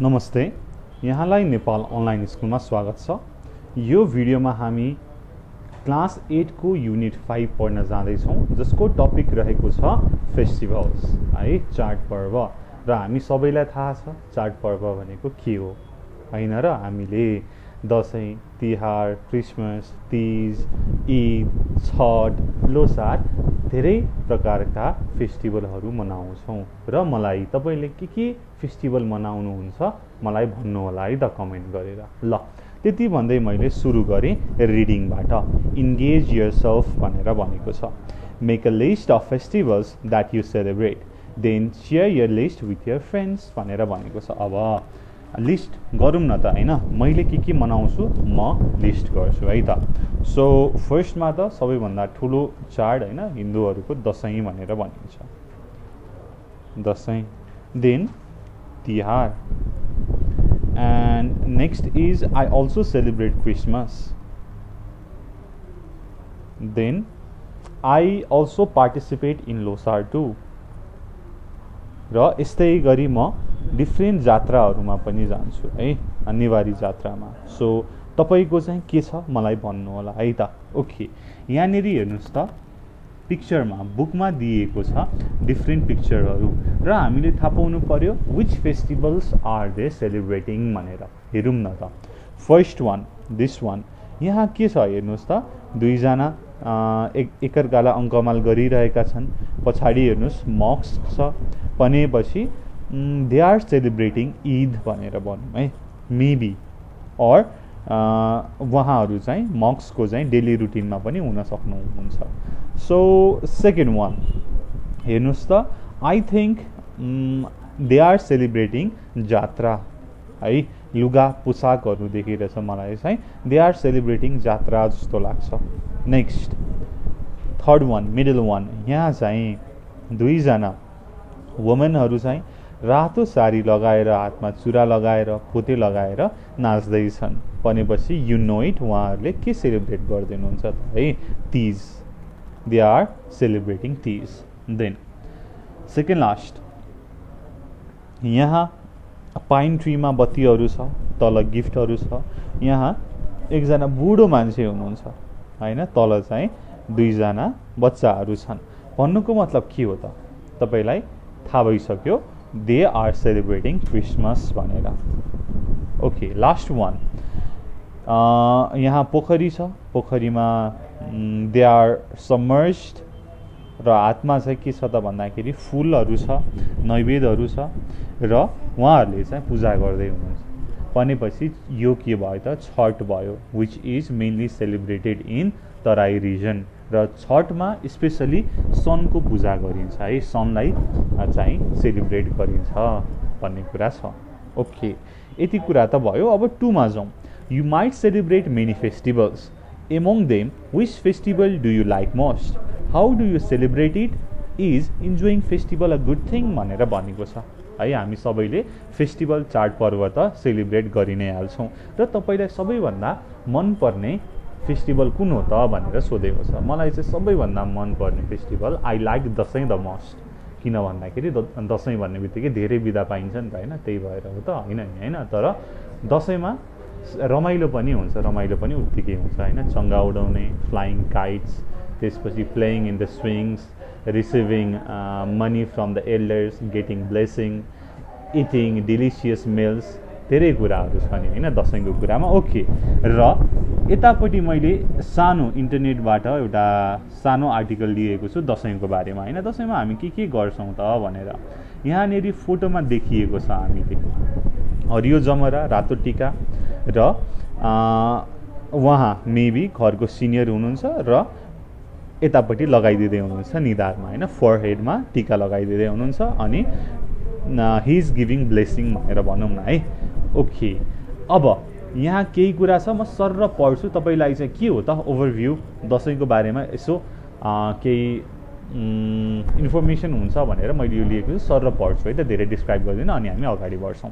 नमस्ते, यहाँलाई नेपाल अनलाइन स्कुलमा स्वागत छ। यो भिडियोमा हामी क्लास 8 को युनिट 5 पढ्न जाँदैछौँ, जसको टपिक रहेको छ फेस्टिभल्स है, चाडपर्व। र हामी सबैलाई थाहा छ चाडपर्व भनेको के हो हैन र हामीले दसैँ, तिहार, क्रिसमस, तीज, ईद, छठ, लोसार धेरै प्रकारका फेस्टिभलहरू मनाउँछौँ र मलाई तपाईले के फेस्टिभल मनाउनुहुन्छ मलाई भन्नु होला है त कमेन्ट गरेर। ल त्यति भन्दै मैले सुरु गरेँ रिडिङबाट। इन्गेज योरसेल्फ भनेर भनेको छ। Make a list of festivals that you celebrate, then share your list with your friends भनेर भनेको छ। अब लिस्ट गरौँ न त हैन, मैले के मनाउँछु म लिस्ट गर्छु है त। सो फर्स्टमा त सबैभन्दा ठुलो चाड हैन हिन्दूहरूको दसैँ भनेर भनिन्छ, Dashain. Then Tihar, and next is I also celebrate Christmas. Then I also participate in Losar too. र यस्तै गरी म डिफ्रेन्ट जात्राहरूमा पनि जान्छु है, नेवारी जात्रामा। सो तपाईको चाहिँ के छ मलाई भन्नु होला है त। ओके, यहाँनिर हेर्नुस् त पिक्चरमा बुकमा दिएको छ डिफ्रेन्ट पिक्चरहरू र हामीले थाहा पाउनु पर्यो which festivals are they celebrating भनेर। हेरौँ न त। First one, this one. यहाँ के छ हेर्नुस् त, दुईजना एकअर्कालाई अङ्कमाल गरिरहेका छन्। पछाडि हेर्नुस् मक्स छ, भनेपछि दे आर सेलिब्रेटिङ ईद भनेर भनौँ है, मेबी। और उहाँहरू चाहिँ मक्सको चाहिँ डेली रुटिनमा पनि हुन सक्नुहुन्छ। सो सेकेन्ड वान हेर्नुस् त, I think they are celebrating jatra है, लुगा पोसाकहरू देखिरहेछ मलाई चाहिँ दे आर सेलिब्रेटिङ जात्रा जस्तो लाग्छ। Next third one, middle one. यहाँ चाहिँ दुईजना वुमेनहरू चाहिँ रातो साडी लगाएर हातमा चुरा लगाएर पोते लगाएर नाच्दैछन्, भनेपछि यु नो इट उहाँहरूले के सेलिब्रेट गरिदिनुहुन्छ त है, Teej. They are celebrating Teej. Then second last, यहाँ पाइन ट्रीमा बत्तीहरू छ, तल गिफ्टहरू छ। यहाँ एकजना बुढो मान्छे हुनुहुन्छ हैन, तल चाहिँ दुईजना बच्चाहरू छन्। भन्नुको मतलब के हो त तपाईलाई थाहा भइसक्यो, दे आर सेलिब्रेटिङ क्रिसमस भनेर। Okay, last one. यहाँ पोखरी छ, पोखरीमा दे आर सबमर्ज्ड र हातमा चाहिँ के छ त भन्दाखेरि फुलहरू छ, नैवेद्यहरू छ र उहाँहरूले चाहिँ पूजा गर्दै हुनुहुन्छ, भनेपछि यो के भयो त छठ भयो, which is mainly celebrated in Terai region. र छठमा स्पेसली सनको पूजा गरिन्छ है, सनलाई चाहिँ सेलिब्रेट गरिन्छ भन्ने कुरा छ। ओके, यति कुरा त भयो। अब टूमा जाउँ। You might celebrate many festivals, among them which festival do you like most, how do you celebrate it, is enjoying festival a good thing भनेर भनेको छ है। हामी सबैले फेस्टिभल चाडपर्व त सेलिब्रेट गरि नै हाल्छौँ र तपाईँलाई सबैभन्दा मनपर्ने फेस्टिभल कुन हो त भनेर सोधेको छ। मलाई चाहिँ सबैभन्दा मनपर्ने festival I like Dashain the most, किन भन्दाखेरि दसैँ भन्ने बित्तिकै धेरै बिदा पाइन्छ नि त हैन, त्यही भएर हो त हैन। तर दसैँमा रमाइलो पनि हुन्छ, रमाइलो पनि उत्तिकै हुन्छ हैन, चङ्गा उडाउने, फ्लाइङ काइट्स, त्यसपछि playing in the swings, receiving money from the elders, getting blessing, eating delicious meals, धेरै कुराहरू छ नि हैन दसैँको कुरामा। ओके, र यतापट्टि मैले सानो इन्टरनेटबाट एउटा सानो आर्टिकल लिएको छु दसैँको बारेमा हैन। दसैँमा हामी के गर्छौँ त भनेर यहाँनिर फोटोमा देखिएको छ। हामीले हरियो जमरा, रातो टिका र उहाँ मेबी घरको सिनियर हुनुहुन्छ र यतापट्टि लगाइदिँदै हुनुहुन्छ निधारमा हैन, फोरहेडमा टिका लगाइदिँदै हुनुहुन्छ अनि हि इज गिभिङ ब्लेसिङ भनेर भनौँ न है। ओके, अब यहाँ केही कुरा छ, म सर्र पढ्छु, तपाईँलाई चाहिँ के हो त ओभरभ्यू दसैँको बारेमा यसो केही इन्फर्मेसन हुन्छ भनेर मैले यो लिएको छु, सर्र पढ्छु है त, धेरै डिस्क्राइब गर्दिनँ अनि हामी अगाडि बढ्छौँ।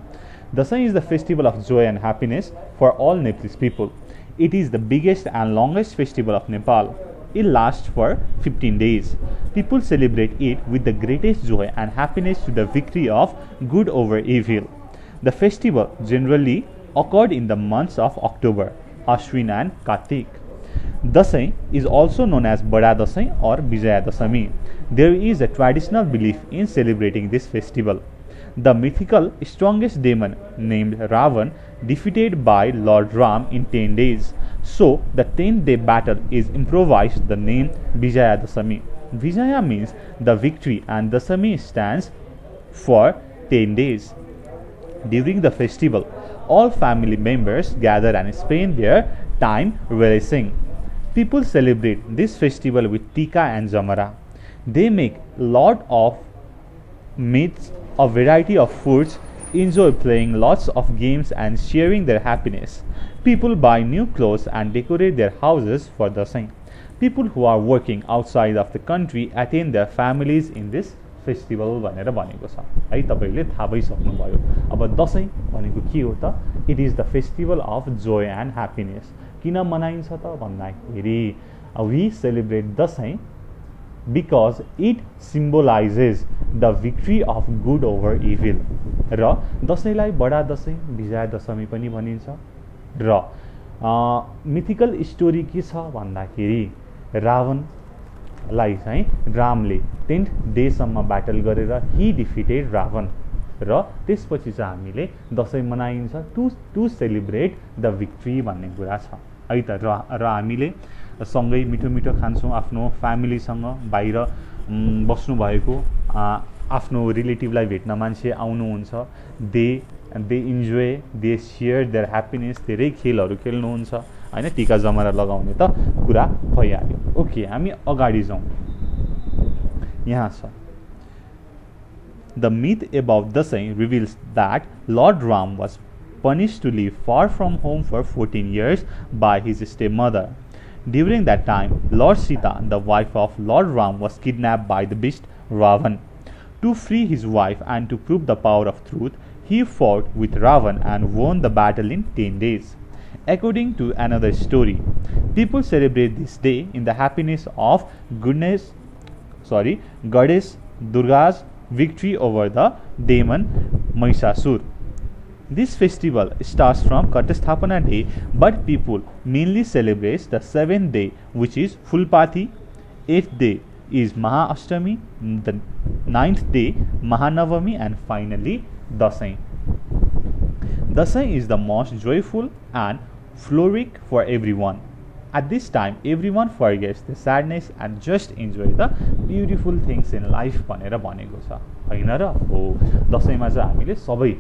Dashain is the festival of joy and happiness for all Nepalese people. It is the biggest and longest festival of Nepal. It lasts for 15 days. People celebrate it with the greatest joy and happiness to the victory of good over evil. The festival generally occurred in the months of October, Ashwin and Kartik. Dasai is also known as Bada Dasai or Vijaya Dasami. There is a traditional belief in celebrating this festival. The mythical strongest demon named Ravan defeated by Lord Ram in 10 days. So the 10th-day battle is improvised the name Vijaya Dasami. Vijaya means the victory and Dasami stands for 10 days. During the festival, all family members gather and spend their time relishing. People celebrate this festival with Tika and Jamara. They make lot of meats, a variety of foods, enjoy playing lots of games and sharing their happiness. People buy new clothes and decorate their houses for Dasai. People who are working outside of the country attend their families in this festival भनेर भनेको छ है तपाईले थाहा भइसक्नुभयो। अब दशैं भनेको के हो त? It is the festival of joy and happiness. किन मनाइन्छ त भन्दाखेरि we celebrate Dashain because it symbolizes the victory of good over evil। र दशैंलाई बडा दशैं विजया दशमी पनि भनिन्छ। र मिथिकल स्टोरी के छ भन्दाखेरि रावणलाई चाहिँ रामले 10th डेसम्म ब्याटल गरेर ही डिफिटेड रावण र त्यसपछि चाहिँ हामीले दशैं मनाइन्छ टु सेलिब्रेट द विक्ट्री भन्ने कुरा छ है त। र हामीले सँगै मिठो मिठो खान्छौँ, आफ्नो फ्यामिलीसँग बाहिर बस्नु भएको आफ्नो रिलेटिभलाई भेट्न मान्छे आउनुहुन्छ, they enjoy, they share there happiness, धेरै खेलहरू खेल्नुहुन्छ हैन, टीका जमरा लगाउने त कुरा भइहाल्यो। ओके, हामी अगाडि जाउँ। यहाँ छ The myth about Dasai reveals that Lord Ram was punished to live far from home for 14 years by his stepmother. During that time, Lord Sita, the wife of Lord Ram, was kidnapped by the beast Ravan. To free his wife and to prove the power of truth, he fought with Ravan and won the battle in 10 days. According to another story, people celebrate this day in the happiness of goddess Durga's victory over the demon Mahishasur. This festival starts from Ghatasthapana day, but people mainly celebrate the 7th day, which is Fulpati. 8th day is Mahaashtami, the 9th day Mahanavami, and finally Dasai. Dasai is the most joyful and flourish for everyone. At this time, everyone forgets the sadness and just enjoy the beautiful things in life भनेर भनेको छ हैन र? हो, दशैंमा चाहिँ हामीले सबै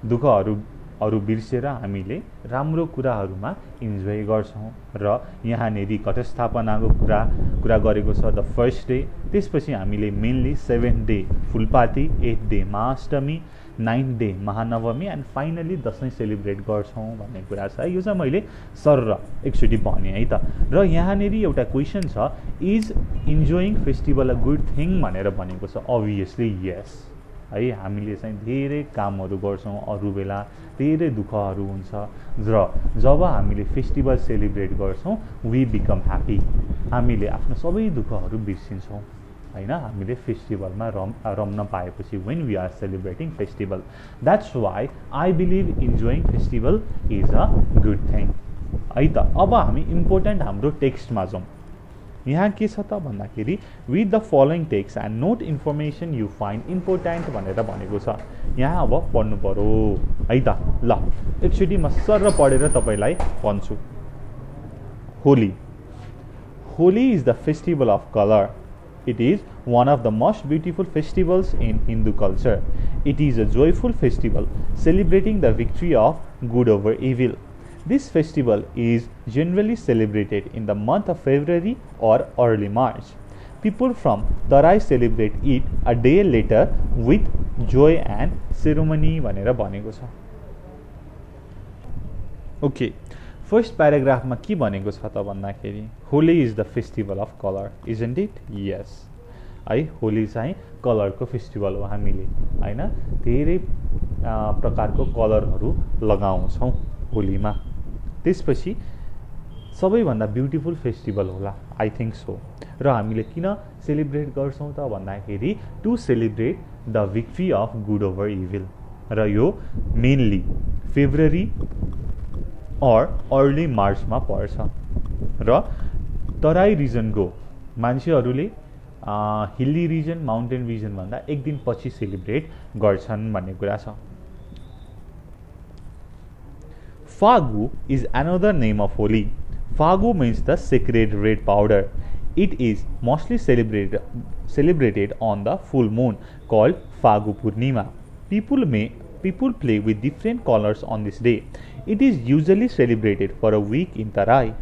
दुःखहरू बिर्सेर हामीले राम्रो कुराहरूमा इन्जोय गर्छौं। र यहाँनेरि घटस्थापनाको कुरा गरेको छ द फर्स्ट डे, त्यसपछि हामीले mainly 7th day Fulpati, 8th day Mahaashtami, 9th day Mahanavami and finally Dashain celebrate गर्छौं भन्ने कुरा छ। यो चाहिँ मैले सरर एकचोटि भने है त। र यहाँनेरि एउटा क्वेशन छ, is enjoying festival a good thing भनेर भनेको छ। अभियसली यस है, हामीले चाहिँ धेरै कामहरू गर्छौं, अरू बेला धेरै दुःखहरू हुन्छ, र जब हामीले फेस्टिभल सेलिब्रेट गर्छौं वी बिकम ह्याप्पी। हामीले आफ्नो सबै दुःखहरू बिर्सिन्छौं हैन, हामीले फेस्टिभलमा रम्न पाएपछि when we are celebrating festival. That's why I believe enjoying festival is a good thing है त। अब हामी इम्पोर्टेन्ट हाम्रो टेक्स्टमा जाउँ। यहाँ के छ त भन्दाखेरि read the following text and note information you find important भनेर भनेको छ। यहाँ अब पढ्नु पर्यो है त। ल एकचोटि म सरर पढेर तपाईलाई भन्छु। Holi. Holi is the festival of color. It is one of the most beautiful festivals in Hindu culture. It is a joyful festival celebrating the victory of good over evil. This festival is generally celebrated in the month of February or early March. People from Tarai celebrate it a day later with joy and ceremony भनेर भनेको छ। Okay, first paragraph मा के भनेको छ त भन्दाखेरि Holi is the festival of color, isn't it? Yes. है, होली चाहिँ कलरको फेस्टिभल हो। हामीले हैन धेरै प्रकारको कलरहरू लगाउँछौं होलीमा। त्यसपछि सबैभन्दा ब्युटिफुल फेस्टिभल होला, आई थिंक सो। र हामीले किन सेलिब्रेट गर्छौं त भन्दाखेरि to celebrate the victory of good over evil. र यो मेनली फेब्रुअरी और अर्ली मार्चमा पर्छ र तराई रिजनको मान्छेहरूले हिल्ली रिजन माउन्टेन रिजन भन्दा एक दिन पछि सेलिब्रेट गर्छन् भन्ने कुरा छ। Fagu is another name of Holi. Fagu means the sacred red powder. It is mostly celebrated on the full moon called Fagu Purnima. People play with different colors on this day. It is usually celebrated for a week in Tarai.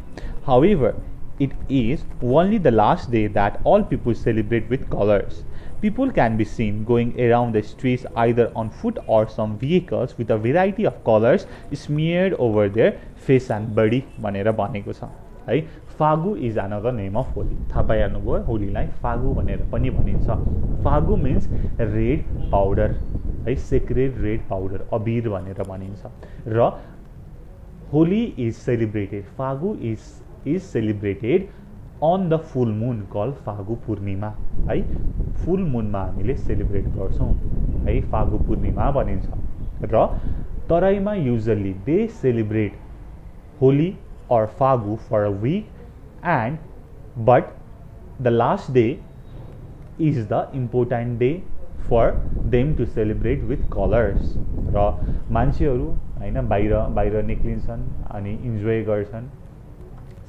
However, it is only the last day that all people celebrate with colors. People can be seen going around the streets either on foot or some vehicles with a variety of colors smeared over their face and body भनेर भनेको छ है। Phagu is another name of Holi. थाहा पाइहाल्नुभयो होलीलाई फागु भनेर पनि भनिन्छ। फागु मिन्स रेड पाउडर है, सेक्रेड रेड पाउडर अबीर भनेर भनिन्छ र Holi is celebrated, Phagu is celebrated on the full moon called Phagu Purnima है। फुल मुनमा हामीले सेलिब्रेट गर्छौं है, फागु पूर्णिमा भनिन्छ र तराईमा usually they celebrate Holi or Phagu for a week and but the last day is the important day for them to celebrate with colors र मान्छेहरू हैन बाहिर निक्लिन्छन् अनि इन्जोय गर्छन्,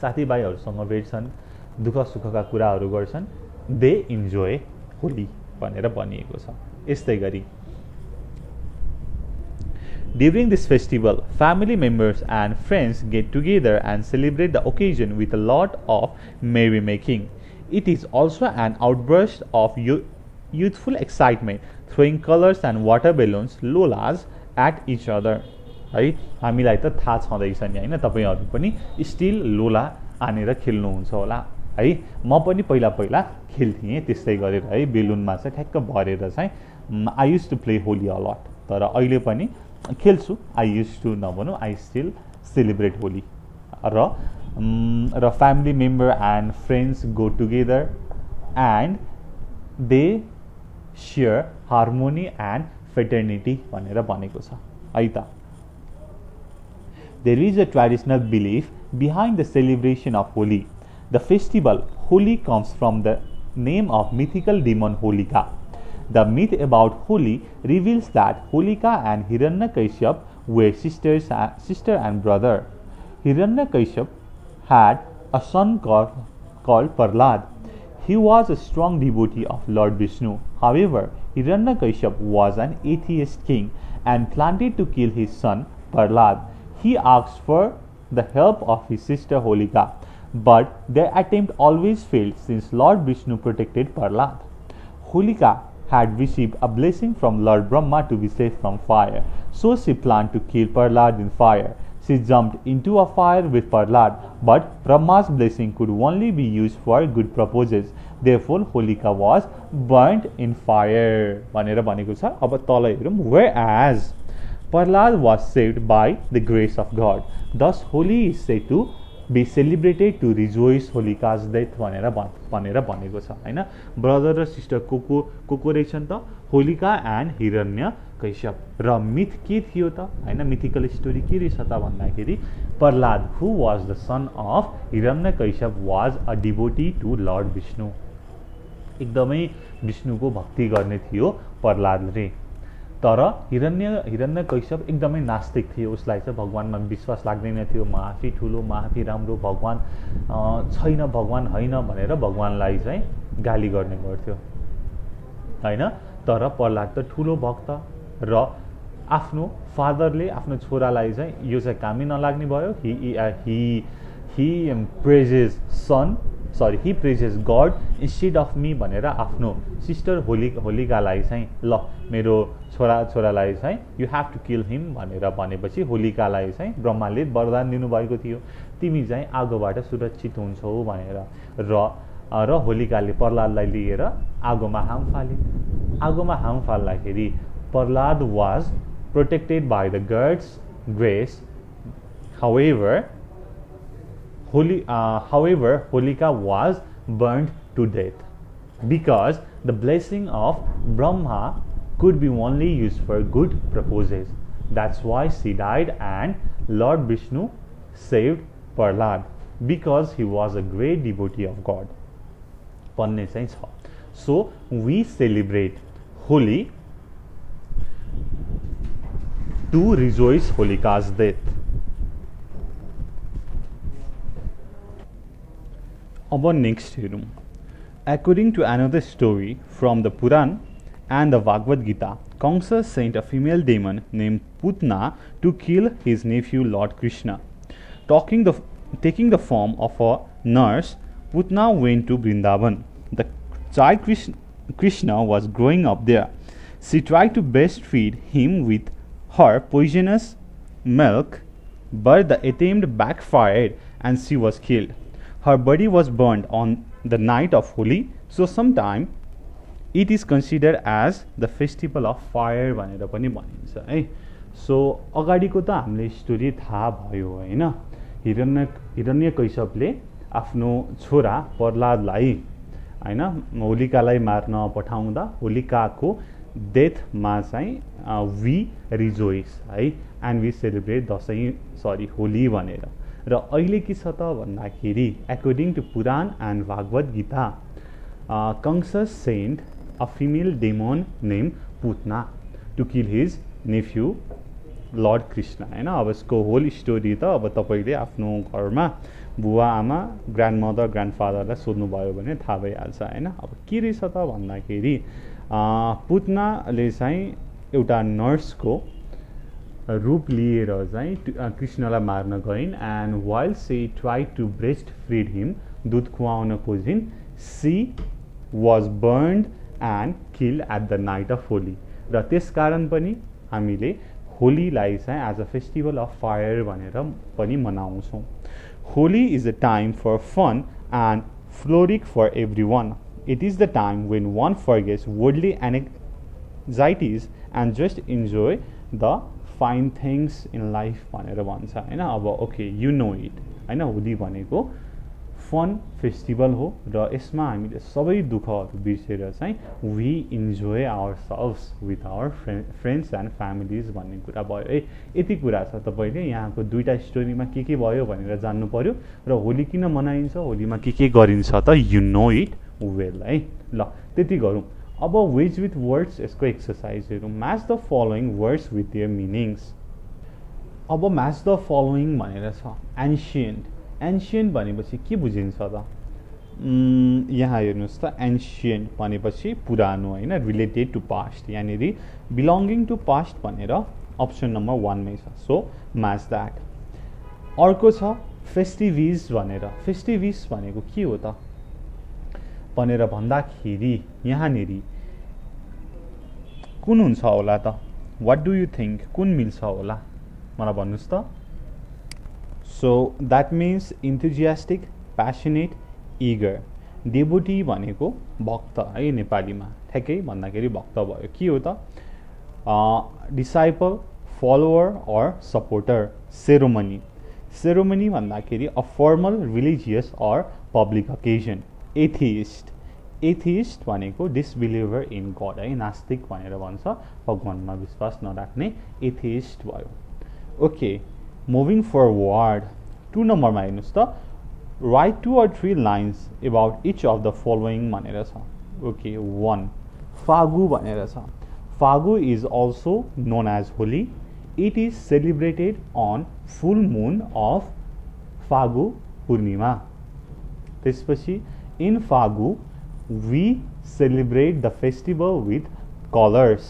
साथीभाइहरूसँग भेट्छन्, दुःख सुखका कुराहरू गर्छन्, दे इन्जोय होली भनेर भनिएको छ। यस्तै गरी During this festival, family members and friends get together and celebrate the occasion with a lot of merrymaking. It is also an outburst of youthful excitement, throwing colors and water balloons, lolas, at each other. है, हामीलाई त थाहा छँदैछ नि हैन, तपाईहरु पनि still लोला आनेर खेल्नुहुन्छ होला है। म पनि पहिला खेल्थेँ त्यस्तै गरेर है, बेलुनमा चाहिँ ठ्याक्क भरेर चाहिँ I use to play Holi a lot, तर अहिले पनि खेल्छु। आई युज टु नभनौँ, आई स्टिल सेलिब्रेट होली र family member and friends go together and they share harmony and fraternity भनेर भनेको छ है त। There is a traditional belief behind the celebration of Holi. The festival Holi comes from the name of mythical demon Holika. The myth about Holi reveals that Holika and Hiranyakashipu were sister and brother. Hiranyakashipu had a son called Prahlad. He was a strong devotee of Lord Vishnu. However, Hiranyakashipu was an atheist king and planned to kill his son Prahlad. He asked for the help of his sister Holika, but their attempt always failed since Lord Vishnu protected Prahlad. Holika had received a blessing from Lord Brahma to be safe from fire, so she planned to kill Prahlad in fire. She jumped into a fire with Prahlad, but Brahma's blessing could only be used for good purposes. Therefore, Holika was burnt in fire. भनेर भनेको छ। अब तल हेरौँ, whereas Prahlad was saved by the grace of God. Thus, Holi is said to be celebrated to rejoice Holika's death भनेर भनेको छ हैन। ब्रदर र सिस्टर को रहेछन् त, होलिका एन्ड हिरण्यकश्यप। र मिथ के थियो त हैन, मिथिकल स्टोरी के रहेछ त भन्दाखेरि Prahlad who was the son of Hiranyakashyap was a devotee to lord Vishnu. एकदमै विष्णुको भक्ति गर्ने थियो प्रह्लादले। तर हिरण्यकश्यप एकदमै नास्तिक थियो, उसलाई चाहिँ भगवानमा विश्वास लाग्दैन थियो। म आफै ठुलो, म आफै राम्रो, भगवान छैन, भगवान होइन भनेर भगवानलाई चाहिँ गाली गर्ने गर्थ्यो हैन। तर प्रह्लाद त ठुलो भक्त र आफ्नो फादरले आफ्नो छोरालाई चाहिँ यो चाहिँ कामै नलाग्ने भयो। he praises God instead of me भनेर आफ्नो सिस्टर होलिकालाई चाहिँ ल मेरो छोरालाई चाहिँ you have to kill him भनेर भनेपछि होलिकालाई चाहिँ ब्रह्माले वरदान दिनुभएको थियो, तिमी चाहिँ आगोबाट सुरक्षित हुन्छौ भनेर। र होलिकाले प्रह्लादलाई लिएर आगोमा हाम फाले। आगोमा हाम फाल्दाखेरि Prahlad was protected by the god's grace. However, Holika was burned to death because the blessing of Brahma could be only used for good purposes. That's why she died and Lord Vishnu saved Prahlad because he was a great devotee of God. भन्ने चाहिँ छ. So we celebrate Holi to rejoice Holika's death. अब next हेरौँ. According to another story from the Puran and the Bhagavad Gita, Kamsa sent a female demon named Putna to kill his nephew Lord Krishna. Taking the form of a nurse, Putna went to Vrindavan. The child Krishna was growing up there. She tried to breastfeed him with her poisonous milk, but the attempt backfired and she was killed. Her body was burned on the night of Holi, so sometime it is considered as the festival of fire भनेर पनि भनिन्छ है. So अगाडिको त हामीले story थाहा भयो हैन. हिरण्यकश्यपले आफ्नो छोरा प्रह्लादलाई हैन होलिकालाई मार्न पठाउँदा होलिकाको डेथमा चाहिँ वी रिजोइस है एन्ड वी सेलिब्रेट होली भनेर. र अहिले के छ त भन्दाखेरि according to Purana and Bhagavad Gita, Kansa sent a female demon named Putna to kill his nephew Lord Krishna. हैन. अब यसको होल स्टोरी त अब तपाईले आफ्नो घरमा बुवा आमा ग्रान्डमदर ग्रान्डफादरलाई सोध्नु भयो भने थाहा भइहाल्छ हैन. अब के रहेछ त भन्दाखेरि पुतनाले चाहिँ एउटा नर्सको रूप लिएर चाहिँ कृष्णलाई मार्न गइन् and while she tried to breastfeed him, दूध खुवाउन खोजिन्, she was burned and kill at the night of Holi. र त्यस कारण पनि हामीले होलीलाई चाहिँ as a festival of fire भनेर पनि मनाउँछौँ. Holi is a time for fun and frolic for everyone. It is the time when one forgets worldly anxieties and just enjoy the fine things in life भनेर भन्छ हैन. अब okay you know it हैन. होली भनेको fun festival हो र यसमा हामीले सबै दुःखहरू बिर्सेर चाहिँ we enjoy ourselves with our friends and families भन्ने कुरा भयो है. यति कुरा छ. तपाईँले यहाँको दुईवटा स्टोरीमा के भयो भनेर जान्नु पर्यो र होली किन मनाइन्छ, होलीमा के गरिन्छ त यु नो इट वेल है. ल त्यति गरौँ. अब वेज विथ वर्ड्स यसको एक्सर्साइज हेरौँ. Match the following words with their मिनिङ्स. अब म्याच द फलोइङ भनेर छ. एन्सियन्ट. एन्सियन्ट भनेपछि के बुझिन्छ त? यहाँ हेर्नुहोस् त. एन्सियन्ट भनेपछि पुरानो होइन, रिलेटेड टु पास्ट, यहाँनिर बिलोङ्गिङ टु पास्ट भनेर अप्सन नम्बर 1 मै छ. So match that. अर्को छ फेस्टिभिज भनेर. फेस्टिभिज भनेको के हो त भनेर भन्दाखेरि यहाँनिर कुन हुन्छ होला त? What do you think? कुन मिल्छ होला मलाई भन्नुहोस् त. So that means enthusiastic, passionate, eager. Devotee भनेको भक्त है नेपालीमा. ठ्याक्कै भन्दाखेरि भक्त भयो. के हो त? Disciple, follower or supporter. Ceremony. Ceremony भन्दाखेरि a formal religious or public occasion. Atheist. Atheist भनेको डिसबिलिभर इन गड है, नास्तिक भनेर भन्छ, भगवानमा विश्वास नराख्ने एथिइस्ट भयो. Okay, moving forward. 2 नम्बरमा हेर्नुहोस् त. Right 2 or 3 lines about each of the following भनेर छ. ओके, 1 फागु भनेर छ. Fagu is also known as Holi. It is celebrated on full moon of Fagu Purnima. त्यसपछि in Fagu we celebrate the festival with colors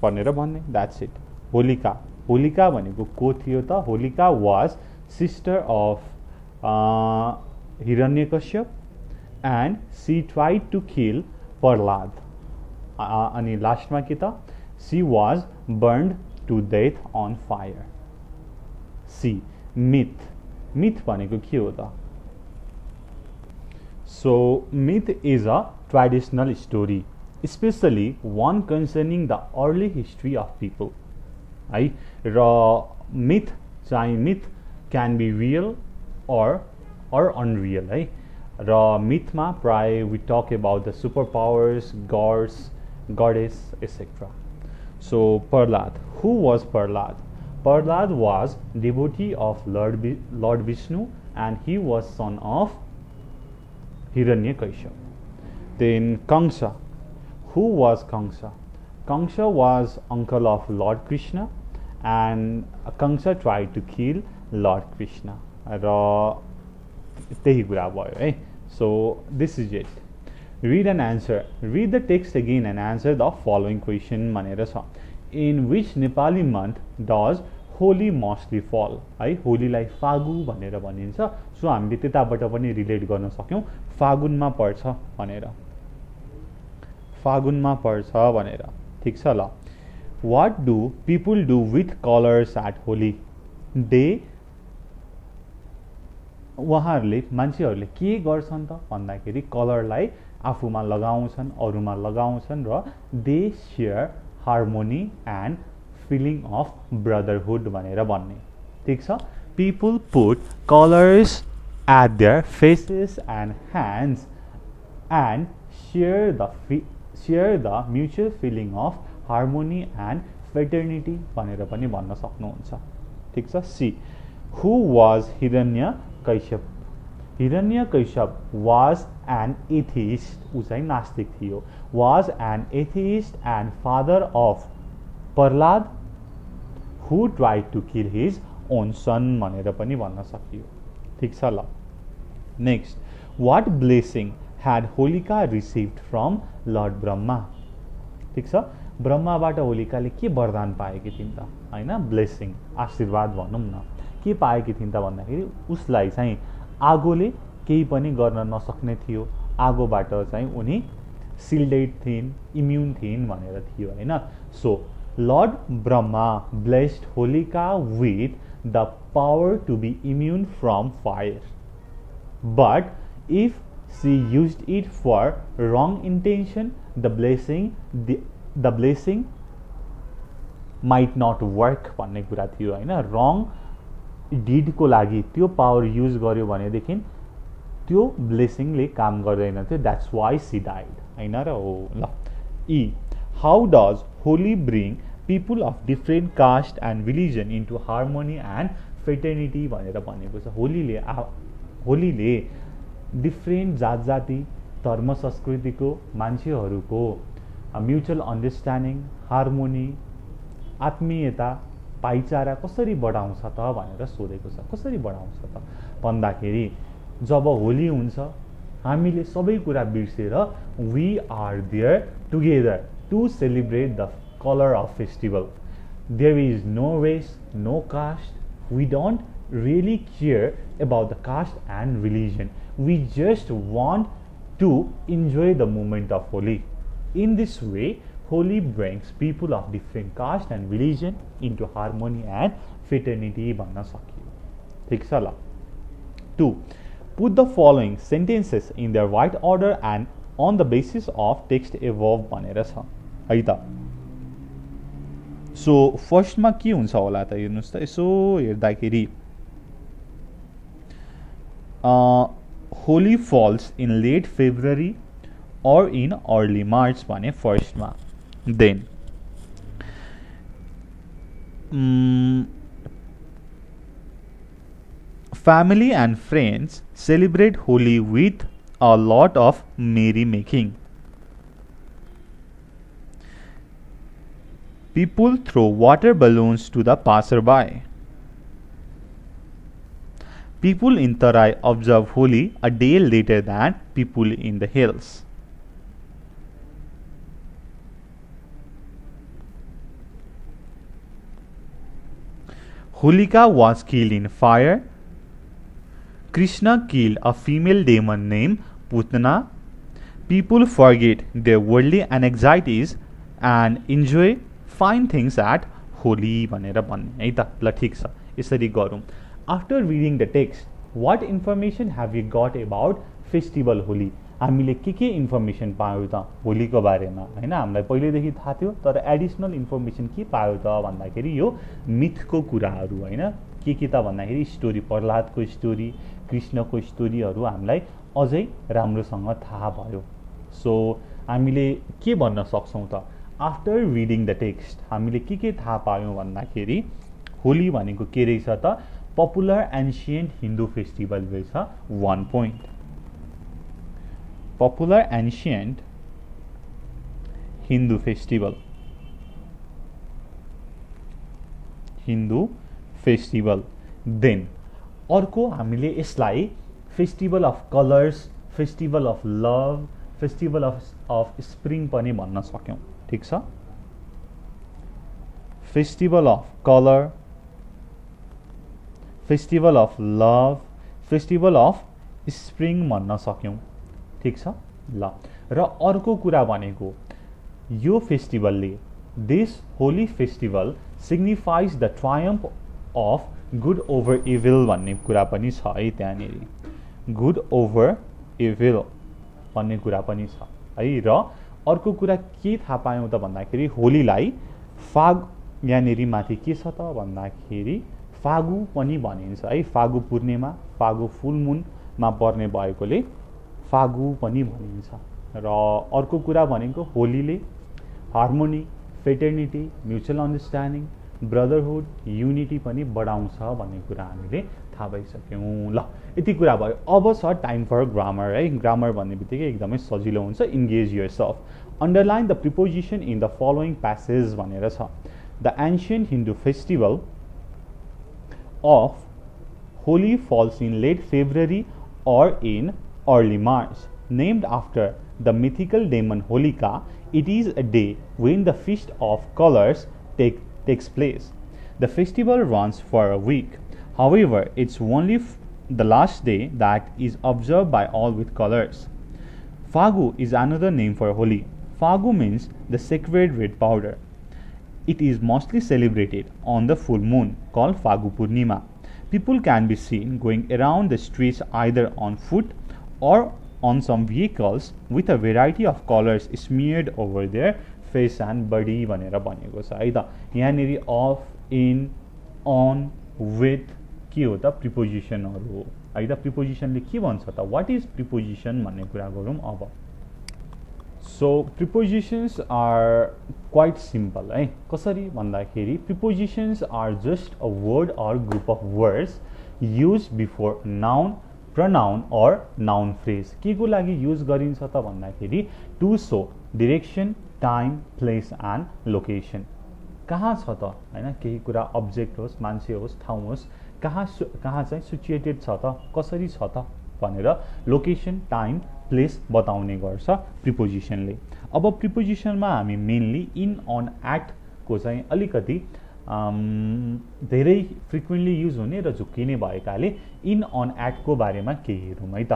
भनेर भन्ने. That's it. होलिका. होलिका भनेको को थियो त? Holika was sister of Hiranyakashipu and she tried to kill Prahlad. अनि लास्टमा के त? She was burned to death on fire. See myth. Myth भनेको के हो त? So, myth is a traditional story, especially one concerning the early history of people. है र myth चाहिँ myth can be real or unreal है. र mythमा प्राय we talk about the superpowers, gods goddess, etc. So Prahlad, who was Prahlad? Prahlad was devotee of Lord Vishnu, and he was son of Hiranyakashipu. Then Kamsa, who was Kamsa? Kamsa was uncle of Lord Krishna, and Kamsa tried to kill Lord Krishna. So this is it. Read and answer. Read the text again and answer the following question. In which Nepali month does Holi mostly fall? है होलीलाई फागु भनेर भनिन्छ. So हामीले त्यताबाट पनि relate गर्न सक्यौं. फागुनमा पर्छ भनेर. फागुनमा पर्छ भनेर. ठीक छ ल. What do people do with colors at Holi? They उहाँहरूले मान्छेहरूले के गर्छन् त भन्दाखेरि कलरलाई आफूमा लगाउँछन्, अरूमा लगाउँछन् र they share harmony and feeling of brotherhood भनेर भन्ने. ठीक छ. People put colors at their faces and hands and share the mutual feeling of harmony and fraternity भनेर पनि भन्न सक्नुहुन्छ. ठीक छ. C. Who was Hiranyakashipu? Hiranyakashipu was an atheist. ऊ चाहिँ नास्तिक थियो. Was an atheist and father of Prahlad, who tried to kill his own son भनेर पनि भन्न सकियो. ठीक छ ल. Next, what blessing had Holika received from Lord Brahma? ठीक छ. ब्रह्माबाट होलिकाले के वरदान पाएकी थिइन् त हैन? ब्लेसिङ, आशीर्वाद भनौं न. के पाएकी थिइन् त भन्दाखेरि उसलाई चाहिँ आगोले केही पनि गर्न नसक्ने थियो. आगोबाट चाहिँ उनी शिल्डेड थिइन्, इम्युन थिइन् भनेर थियो हैन. So lord Brahma blessed Holika with the power to be immune from fire. But if she used it for wrong intention, the blessing might not work भन्ने कुरा थियो हैन. रङ डिडको लागि त्यो पावर युज गर्यो भनेदेखि त्यो ब्लेसिङले काम गर्दैन थियो. द्याट्स वाइ सी डाइड हैन र हो ल. E. How does Holi bring people of different caste and religion into harmony and fraternity भनेर भनेको छ. होलीले डिफ्रेन्ट जात जाति, धर्म संस्कृतिको मान्छेहरूको म्युचुअल अन्डरस्ट्यान्डिङ, हार्मोनी, आत्मीयता, भाइचारा कसरी बढाउँछ त भनेर सोधेको छ. कसरी बढाउँछ त भन्दाखेरि जब होली हुन्छ हामीले सबै कुरा बिर्सेर we are there together to celebrate the colour of festival. There is no race, no caste. We don't really care about the caste and religion. We just want to enjoy the moment of Holi. In this way, Holi brings people of different caste and religion into harmony and fraternity भन्न सकियो. ठीक छ ल. 2. Put the following sentences in their right order and on the basis of text above भनेर छ है त. So फर्स्टमा के हुन्छ होला त हेर्नुस् त. यसो हेर्दाखेरि Holi falls in late February or in early March भने फर्स्टमा. Then family and friends celebrate Holi with a lot of merry making. People throw water balloons to the passerby. People in Tarai observe Holi a day later than people in the hills. Holika was killed in fire. Krishna killed a female demon named Putana. People forget their worldly anxieties and enjoy fine things at Holi भनेर भन्ने है त. ल ठीक छ, यसरी गरौँ. After reading the text, what information have you got about festival Holi? हामीले के इन्फर्मेसन पायौँ त होलीको बारेमा हैन? हामीलाई पहिलेदेखि थाहा थियो, तर एडिसनल इन्फर्मेसन के पायौँ त भन्दाखेरि यो मिथको कुराहरू हैन. के त भन्दाखेरि स्टोरी, प्रह्लादको स्टोरी, कृष्णको स्टोरीहरू हामीलाई अझै राम्रोसँग थाहा भयो. सो हामीले के भन्न सक्छौँ त आफ्टर रिडिङ द टेक्स्ट हामीले के थाहा पायौँ भन्दाखेरि होली भनेको के रहेछ त पपुलर एन्सियन्ट हिन्दू फेस्टिभल रहेछ 1 point popular ancient Hindu festival then अर्को हामीले यसलाई festival of colours festival of love festival of spring पनि भन्न सक्यौँ ठीक छ festival of colour festival of love festival of spring भन्न सक्यौँ ठीक छ ल र अर्को कुरा भनेको यो फेस्टिभलले this Holi festival signifies the triumph of good over evil भन्ने कुरा पनि छ है त्यहाँनिर गुड ओभर इभिल भन्ने कुरा पनि छ है र अर्को कुरा के थाहा पायौँ त भन्दाखेरि होलीलाई यहाँनिर माथि के छ त भन्दाखेरि फागु पनि भनिन्छ है फागु पूर्णिमा फागु फुल मुनमा पर्ने भएकोले फागु पनि भनिन्छ र अर्को कुरा भनेको होलीले harmony fraternity mutual understanding brotherhood unity पनि बढाउँछ भन्ने कुरा हामीले थाहा पाइसक्यौँ ल यति कुरा भयो अब छ टाइम फर ग्रामर है ग्रामर भन्ने बित्तिकै एकदमै सजिलो हुन्छ engage yourself underline the preposition in the following passage भनेर छ the ancient Hindu festival of Holi falls in late February or in early March. Named after the mythical demon Holika, it is a day when the Feast of Colors takes place. The festival runs for a week. However, it's only the last day that is observed by all with colors. Fagu is another name for Holi. Fagu means the sacred red powder. It is mostly celebrated on the full moon called Fagu Purnima. People can be seen going around the streets either on foot or on some vehicles with a variety of colors smeared over their face and body भनेर भनेको छ है त यहाँनिर of in on with के हो त प्रिपोजिसनहरू हो है त प्रिपोजिसनले के भन्छ त व्हाट इज प्रिपोजिसन भन्ने कुरा गरौँ अब so prepositions are quite simple है कसरी भन्दाखेरि prepositions are just a word or group of words use before noun pronoun or noun phrase के को लागि युज गरिन्छ त भन्दाखेरि to show direction time place and location कहाँ छ त हैन केही कुरा अब्जेक्ट होस् मान्छे होस् ठाउँ होस् कहाँ चाहिँ सिचुएटेड छ त कसरी छ त भनेर लोकेसन टाइम प्लेस बताउने गर्छ प्रिपोजिसनले अब प्रिपोजिसनमा हामी मेनली इन अन एट को चाहिँ अलिकति धेरै फ्रिक्वेन्टली युज हुने र झुक्किने भएकाले इन अन एट को बारेमा केही हेरौँ है त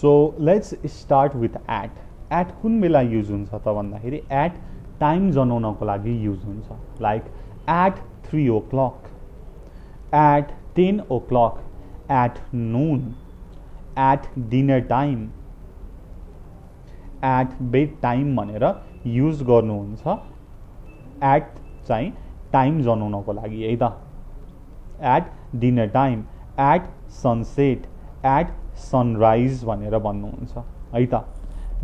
so let's start with at कुन बेला युज हुन्छ त भन्दाखेरि एट टाइम जनाउनको लागि युज हुन्छ like at 3 o'clock at 10 o'clock at noon at dinner time at bed time भनेर युज गर्नुहुन्छ एट चाहिँ टाइम जनाउनको लागि है त at dinner time at sunset at sunrise भनेर भन्नुहुन्छ है त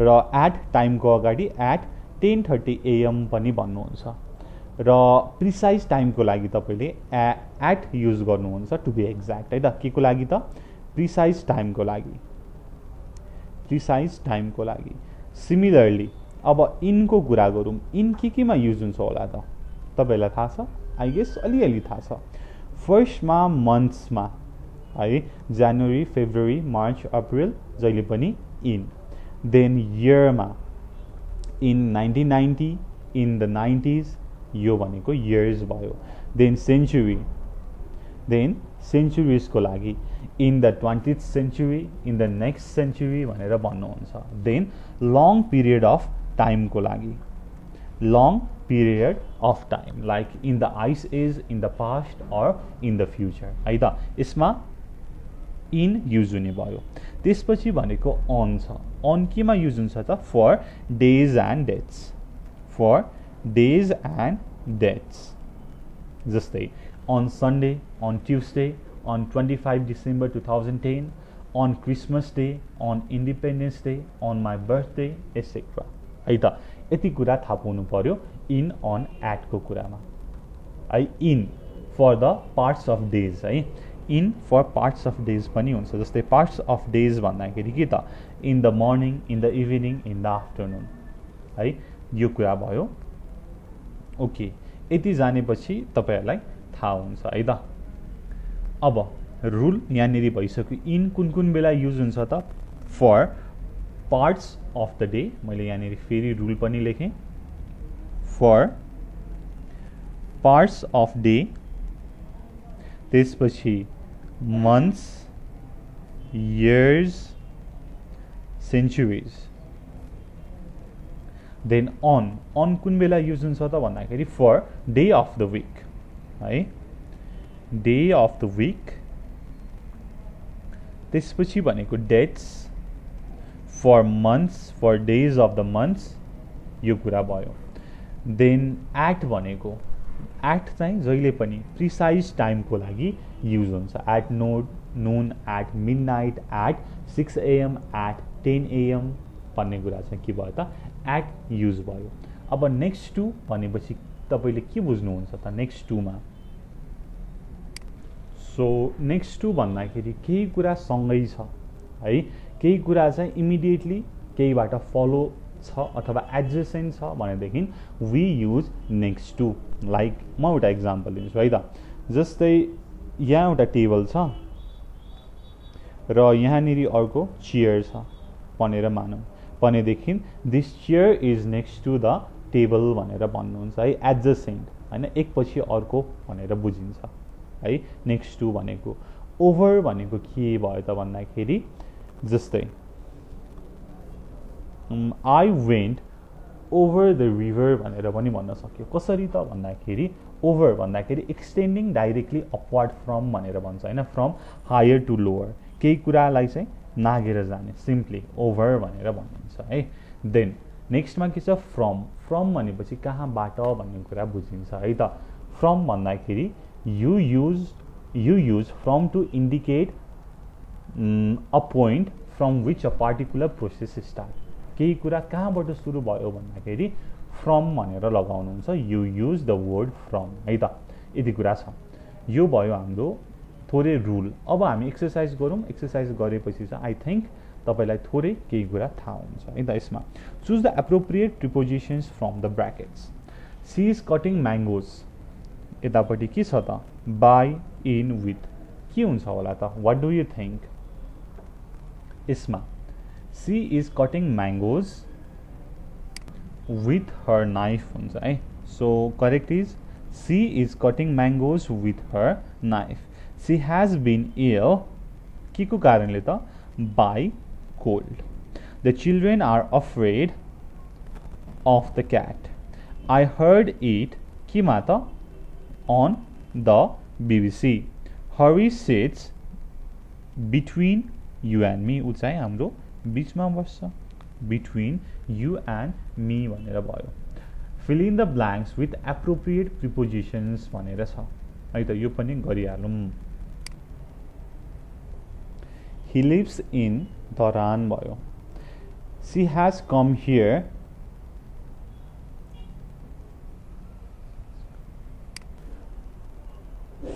र एट टाइमको अगाडि एट 10:30 AM पनि भन्नुहुन्छ र प्रिसाइज टाइमको लागि तपाईँले एट युज गर्नुहुन्छ टु बी एक्ज्याक्ट है त के को लागि त प्रिसाइज टाइमको लागि सिमिलरली अब इनको कुरा गरौँ इन केमा युज हुन्छ होला त तपाईँलाई थाहा छ आई गेस अलिअलि थाहा छ फर्स्टमा मन्थ्समा है जनवरी फेब्रुअरी मार्च अप्रिल जहिले पनि इन देन इयरमा इन 1990 इन द 90s यो भनेको इयर्स भयो देन सेन्चुरिजको लागि in the 20th century in the next century भनेर भन्नुहुन्छ देन लङ पिरियड अफ टाइमको लागि long period of time like in the ice age in the past or in the future है त यसमा इन युज हुने भयो त्यसपछि भनेको अन छ अन केमा युज हुन्छ त फर डेज एन्ड डेट्स जस्तै on Sunday on Tuesday on 25 December 2010 on Christmas Day, on Independence Day, on my birthday, etc. है त यति कुरा थाहा पाउनु पर्यो इन अन एट को कुरामा है in for the parts of days है in for parts of days पनि हुन्छ जस्तै पार्ट्स अफ डेज भन्दाखेरि के त in the morning in the evening in the afternoon है यो कुरा भयो ओके यति जानेपछि तपाईहरुलाई थाहा हुन्छ है त अब रुल यहाँनिर भइसक्यो इन कुन कुन बेला युज हुन्छ त for parts of the day मैले यहाँनिर फेरि रुल पनि लेखेँ फर पार्ट्स अफ डे त्यसपछि months, years, centuries. Then on कुन बेला युज हुन्छ त भन्दाखेरि for day of the week है day of the week त्यसपछि भनेको dates for months for days of the months यो कुरा भयो then at भनेको at चाहिँ जहिले पनि प्रिसाइज टाइमको लागि युज हुन्छ at noon at midnight at 6 am at 10 am भन्ने कुरा चाहिँ के भयो त at युज भयो अब नेक्स्ट टु भनेपछि तपाईले के बुझ्नुहुन्छ त नेक्स्ट टु मा सो नेक्स्ट टु भन्दाखेरि केही कुरा सँगै छ है केही कुरा चाहिँ इमिडिएटली केहीबाट फलो छ अथवा एडजेसेन्ट छ भनेदेखि we use next to like म एउटा एक्जाम्पल दिन्छु है त जस्तै यहाँ एउटा टेबल छ र यहाँनिर अर्को चेयर छ भनेर मानौँ भनेदेखि this chair is next to the table भनेर भन्नुहुन्छ है एडजेसेन्ट हैन एकपछि अर्को भनेर बुझिन्छ है नेक्स्ट टु भनेको ओभर भनेको के भयो त भन्दाखेरि जस्तै I went over the river भनेर पनि भन्न सक्यो कसरी त भन्दाखेरि ओभर भन्दाखेरि एक्सटेन्डिङ डाइरेक्टली अपवर्ड फ्रम भनेर भन्छ हैन फ्रम हायर टु लोवर केही कुरालाई चाहिँ नागेर जाने सिम्पली ओभर भनेर भनिन्छ है देन नेक्स्टमा के छ फ्रम भनेपछि कहाँबाट भन्ने कुरा बुझिन्छ है त फ्रम भन्दाखेरि you use from two indicate a point from which a particular process start केही कुरा कहाँबाट सुरु भयो भन्दाखेरि फ्रम भनेर लगाउनुहुन्छ you use the word from है त यति कुरा छ यो भयो हाम्रो थोरै रुल अब हामी एक्सरसाइज गरौँ एक्सरसाइज गरेपछि चाहिँ आई थिंक तपाईलाई थोरै केही कुरा थाहा हुन्छ है त यसमा choose the appropriate prepositions from the brackets she is cutting mangoes यतापट्टि के छ त बाई इन विथ के हुन्छ होला त व्हाट डु यु थिंक यसमा she is cutting mangoes with her knife हुन्छ है so correct is she is cutting mangoes with her knife she has been ill के को कारणले त by cold the children are afraid of the cat I heard it केमा त on the BBC Harry sits between you and me उ चाहिँ हाम्रो बीचमा बस्छ between you and me भनेर भयो fill in the blanks with appropriate prepositions भनेर छ है त यो पनि गरिहालौं he lives in Dharan भयो she has come here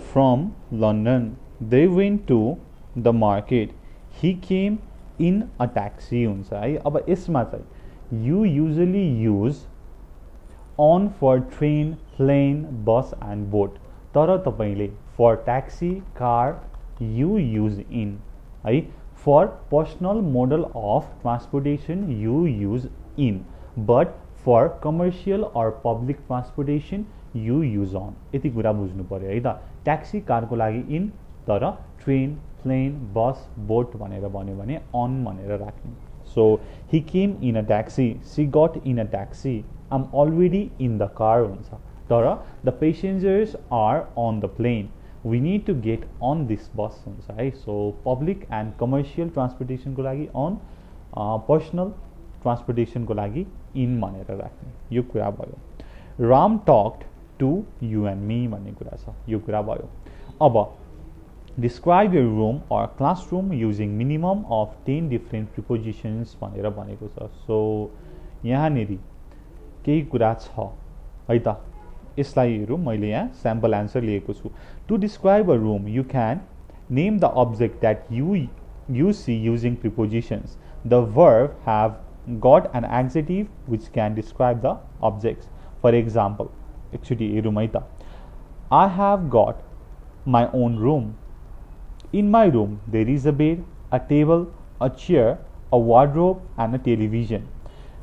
from London. They went to the market. He came in a taxi हुन्छ है अब यसमा चाहिँ you usually use on for train, plane, bus and boat तर तपाईले for taxi, car you use in है for personal model of transportation you use in but for commercial or public transportation you use on यति कुरा बुझ्नु पर्यो है त taxi कारको लागि इन तर ट्रेन प्लेन बस बोट भनेर भन्यो भने अन भनेर राख्ने so he came in a taxi she got in a taxi I am already in the car हुन्छ तर the passengers are on the plane we need to get on this bus हुन्छ है so public and commercial ट्रान्सपोर्टेसनको लागि on personal ट्रान्सपोर्टेसनको लागि in भनेर राख्ने यो कुरा भयो Ram talked to you and me भन्ने कुरा छ यो कुरा भयो अब Describe your room or classroom using minimum of 10 different prepositions भनेर भनेको छ. सो यहाँनेरि केही कुरा छ है त. यसलाई हेरौँ. मैले यहाँ स्याम्पल एन्सर लिएको छु. To describe a room you can name the object that you see using prepositions. The verb have got an adjective which can describe the objects. For example, actually हेरौँ है त. I have got my own room. In my room there is a bed, a table, a chair, a wardrobe and a television.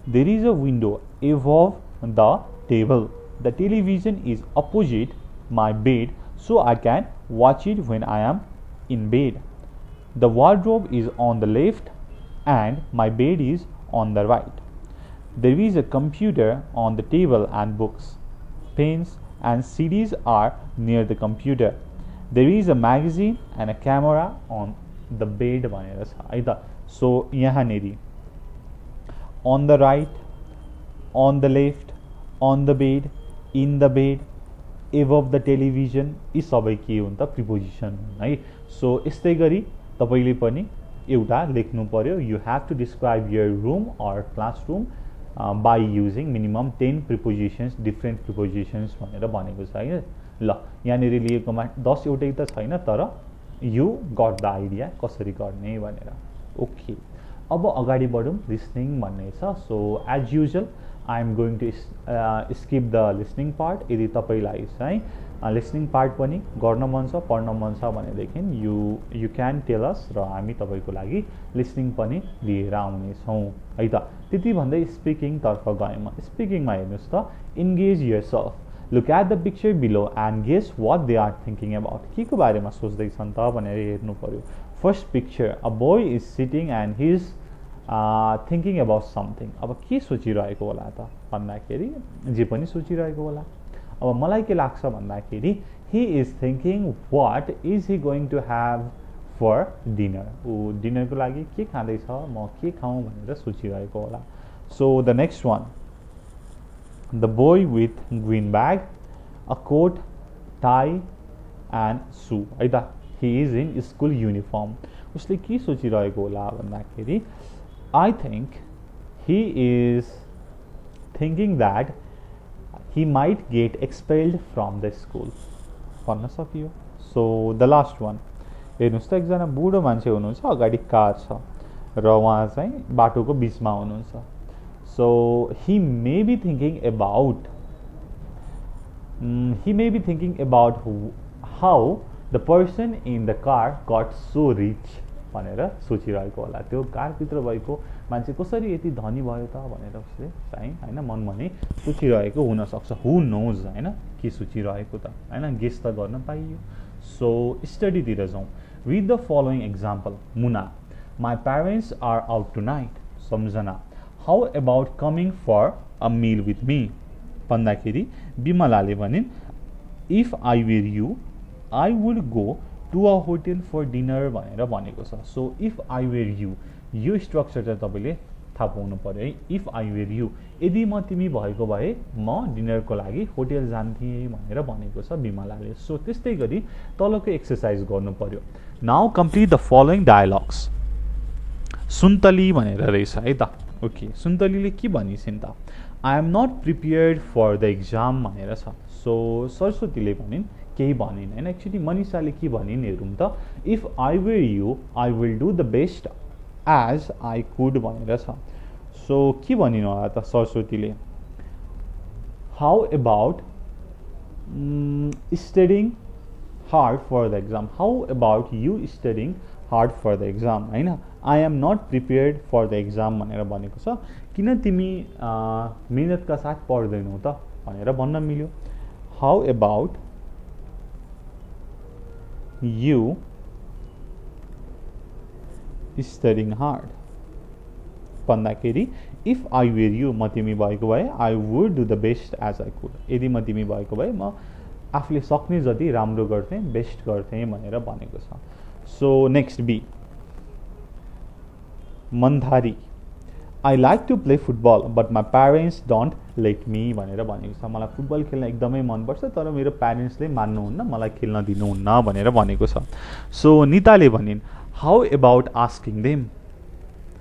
There is a window above the table. The television is opposite my bed so I can watch it when I am in bed. The wardrobe is on the left and my bed is on the right. There is a computer on the table and books, pens and CDs are near the computer. There is a magazine and a camera on the bed भनेर छ है त. So यहाँनेरि on the right, on the left, on the bed, in the bed, above the television यी सबै के हुन् त प्रिपोजिसन हुन् है. सो यस्तै गरी तपाईले पनि एउटा लेख्नु पर्यो. You have to describe your room or classroom by using minimum 10 prepositions, different prepositions भनेर भनेको छ होइन. ल यहाँनिर लिएकोमा 10 एउटै त छैन, तर यु गट द आइडिया कसरी गर्ने भनेर. ओके, अब अगाडि बढौँ. लिसनिङ भन्ने छ. So as usual I am going to skip the listening part. यदि तपाईँलाई चाहिँ लिसनिङ पार्ट पनि गर्न मन छ, पढ्न मन छ भनेदेखि यु क्यान टेल अस र हामी तपाईँको लागि लिसनिङ पनि लिएर आउनेछौँ है त. त्यति भन्दै स्पिकिङतर्फ गएँ म. स्पिकिङमा हेर्नुहोस् त. Engage yourself. Look at the picture below and guess what they are thinking about. के को बारेमा सोच्दैछन् त भनेर हेर्नु पर्यो. First picture, a boy is sitting and he is thinking about something. अब के सोचिरहेको होला त भन्दाखेरि जे पनि सोचिरहेको होला. अब मलाई के लाग्छ भन्दाखेरि he is thinking what is he going to have for dinner. ऊ डिनरको लागि के खाँदैछ, म के खाउँ भनेर सोचिरहेको होला. So the next one, the boy with green bag, a coat, tie and shoe है त. He is in school uniform. उसले के सोचिरहेको होला भन्दाखेरि I think he is thinking that he might get expelled from the school भन्न सकियो. So the last one, हेर्नुहोस् त. एकजना बुढो मान्छे हुनुहुन्छ, अगाडि कार छ र उहाँ चाहिँ बाटोको बिचमा हुनुहुन्छ. So he may be thinking about how the person in the car got so rich भनेर सोचिरहेको होला. त्यो कारभित्र भएको मान्छे कसरी यति धनी भयो त भनेर उसले चाहिँ होइन मनमा नै सोचिरहेको हुनसक्छ. हु नोज होइन के सोचिरहेको त होइन, गेस त गर्न पाइयो. सो स्टडीतिर जाउँ. Read the following example. Muna, my parents are out tonight. Samjhana, how about coming for a meal with me भन्दाखेरि विमलाले भनिन् if I were you I would go to a hotel for dinner भनेर भनेको छ. So if I were you, यो structure चाहिँ तपाईँले थाहा पाउनु पऱ्यो है. इफ आई वेयर यु, यदि म तिमी भएको भए म डिनरको लागि होटेल जान्थेँ भनेर भनेको छ विमलाले. सो त्यस्तै गरी तलको एक्सर्साइज गर्नु पर्यो. Now complete the following dialogues. Suntali भनेर रहेछ है त. ओके, सुन्तलीले के भनिसिन् त. I am not prepared for the exam भनेर छ. सो सरस्वतीले भनिन् केही भनिन् होइन. एक्चुली मनिषाले के भनिन् हेरौँ त. If I were you I will do the best as I could भनेर छ. सो के भनिन् होला त सरस्वतीले. How about studying hard for the exam. How about you studying hard for the exam होइन. I am not prepared for the exam भनेर भनेको छ. किन तिमी मिहिनेतका साथ पढ्दैनौ त भनेर भन्न मिल्यो. How about you studying hard भन्दाखेरि इफ आई वेयर यु, म तिमी भएको भए I would do the best as I could. यदि म तिमी भएको भए म आफूले सक्ने जति राम्रो गर्थेँ, बेस्ट गर्थेँ भनेर भनेको छ. So next B, Manthari, I like to play football but my parents don't let me भनेर भनेको छ। मलाई फुटबल खेल्न एकदमै मनपर्छ तर मेरो प्यारेन्ट्सले मान्नुहुन्न, मलाई खेल्न दिनुहुन्न भनेर भनेको छ। सो निताले भनिन् हाउ एबाउट आस्किङ देम,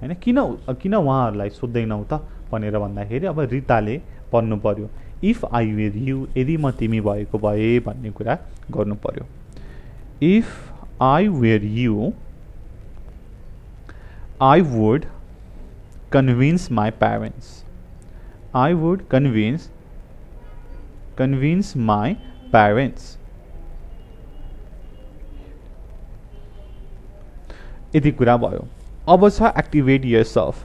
होइन किन उहाँहरूलाई सोध्दैनौ त भनेर भन्दाखेरि अब रिताले भन्नु पर्यो इफ आई वेयर यु, यदि म तिमी भएको भए भन्ने कुरा गर्नु पर्यो। If I were you I would convince my parents. I would convince my parents. यति कुरा भयो। अब छ activate yourself.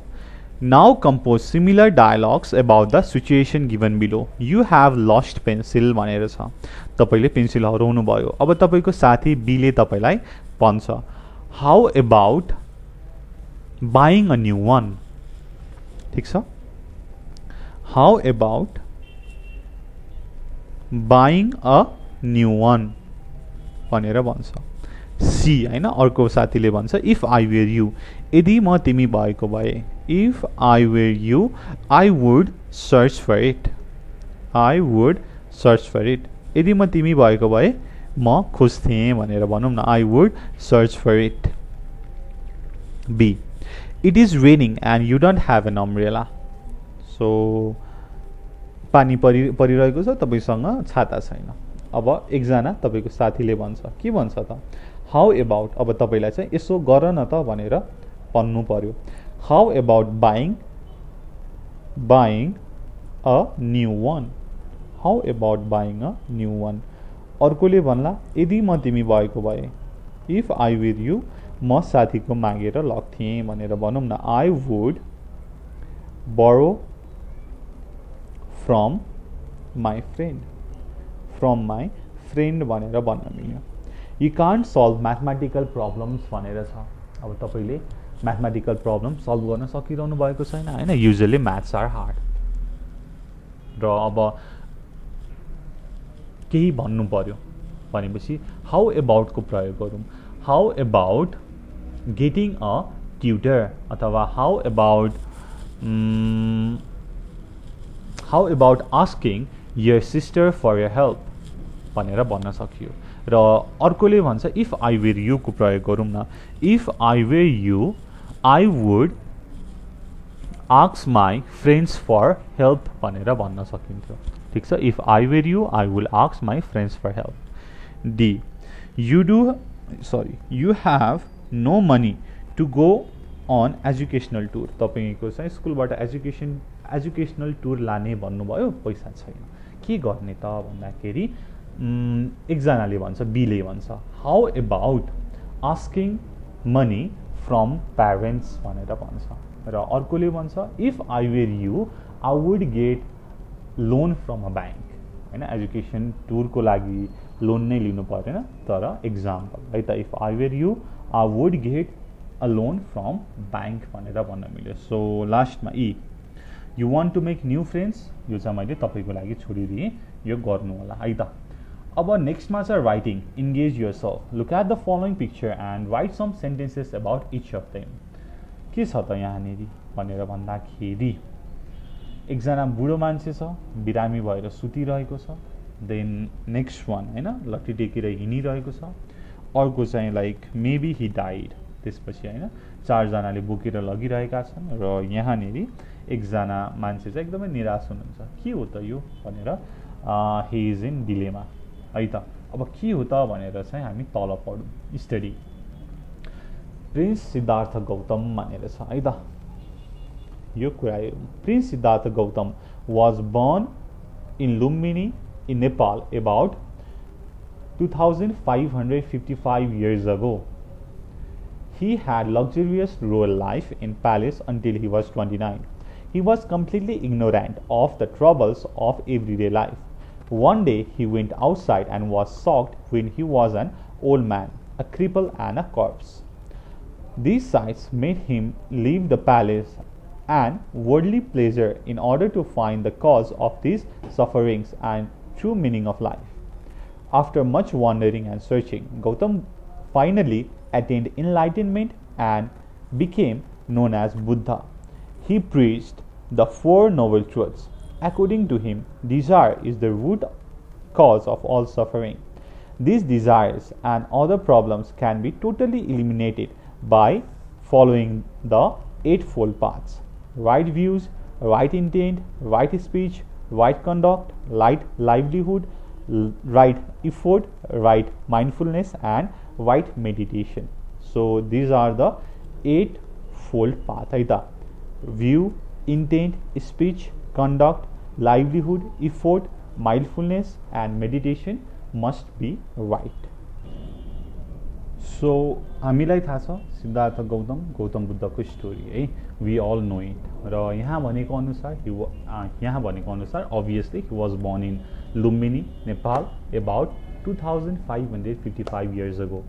Now compose similar dialogues about the situation given below. You have lost pencil भनेर छ। तपाईले पेन्सिल हराउनु भयो। अब तपाईको साथी बीले तपाईलाई भन्छ how about buying a new one. ठिक छ, how about buying a new one भनेर भन्छ। सी होइन, अर्को साथीले भन्छ इफ आई वेयर यु, यदि म तिमी भएको भए। If I were you I would search for it. I would search for it, यदि म तिमी भएको भए म खोज्थेँ भनेर भनौँ न। I would search for it. B it is raining and you don't have an umbrella. So पानी परिरहेको छ, तपाईँसँग छाता छैन। अब एकजना तपाईँको साथीले भन्छ, के भन्छ त हाउ एबाउट, अब तपाईँलाई चाहिँ यसो गर न त भनेर भन्नु पर्यो। How about buying a new one. How about buying a new one. अर्कोले भन्ला यदि म तिमी भएको भए। इफ आई विथ यु, म साथीको मागेर लग्थेँ भनेर भनौँ न। आई वुड बरो from my friend. From my friend भनेर भन्न मिल्यो। You can't solve mathematical problems भनेर छ। अब तपाईँले म्याथमेटिकल प्रब्लम सल्भ गर्न सकिरहनु भएको छैन होइन। युजली म्याथ्स आर हार्ड र अब केही भन्नु पर्यो भनेपछि हाउ एबाउटको प्रयोग गरौँ। How about getting a tutor अथवा how about asking your sister for your help भनेर भन्न सकियो। र अर्कोले भन्छ इफ आई वेयर यु को प्रयोग गरौँ न। If I were you I would ask my friends for help भनेर भन्न सकिन्थ्यो। ठिक छ, if I were you I will ask my friends for help. D you have no money to go on educational tour. तपाईँको चाहिँ स्कुलबाट educational tour लाने भन्नुभयो, पैसा छैन, के गर्ने त भन्दाखेरि एकजनाले भन्छ, बीले भन्छ how about asking money from parents भनेर भन्छ। र अर्कोले भन्छ if I were you I would get loan from a bank. होइन, एजुकेसन टुरको लागि लोन नै लिनु परेन, तर एक्जाम्पल है त if I were you I would get a loan from bank भनेर भन्न मिल्यो। सो लास्टमा E you want to make new friends, यो चाहिँ मैले तपाईँको लागि छोडिदिएँ, यो गर्नु होला है त। अब नेक्स्टमा छ writing. Engage yourself. Look at the following picture and write some sentences about each of them. के छ त यहाँनिर भनेर भन्दाखेरि एकजना बुढो मान्छे छ, बिरामी भएर सुतिरहेको छ। देन नेक्स्ट वान होइन लट्ठी टेकेर हिँडिरहेको छ। अर्को चाहिँ लाइक मेबी हि डाइड। त्यसपछि होइन चारजनाले बोकेर लगिरहेका छन् र यहाँनिर एकजना मान्छे चाहिँ एकदमै निराश हुनुहुन्छ। के हो त यो भनेर हि इज इन डिलेमा है त। अब के हो त भनेर चाहिँ हामी तल पढौँ। स्टडी प्रिन्स सिद्धार्थ गौतम भनेर छ है त। यो कुरा हेरौँ। Prince Siddhartha Gautam was born in Lumbini in Nepal about 2555 years ago. He had luxurious rural life in palace until he was 29. He was completely ignorant of the troubles of everyday life. One day he went outside and was shocked when he was an old man, a cripple and a corpse. These sights made him leave the palace and worldly pleasure in order to find the cause of these sufferings and true meaning of life. After much wandering and searching, Gautam finally attained enlightenment and became known as Buddha. He preached the Four Noble Truths. According to him, desire is the root cause of all suffering. These desires and other problems can be totally eliminated by following the Eightfold Paths: right views, right intent, right speech, right conduct, right livelihood, right effort, right mindfulness, and right meditation. So these are the eightfold path. View, intent, speech, conduct, livelihood, effort, mindfulness, and meditation must be right. So हामीलाई थाहा छ सिद्धार्थ गौतम बुद्धको story है, we all know it. र यहाँ भनेको अनुसार obviously he was born in Lumbini, Nepal about 2555 years ago.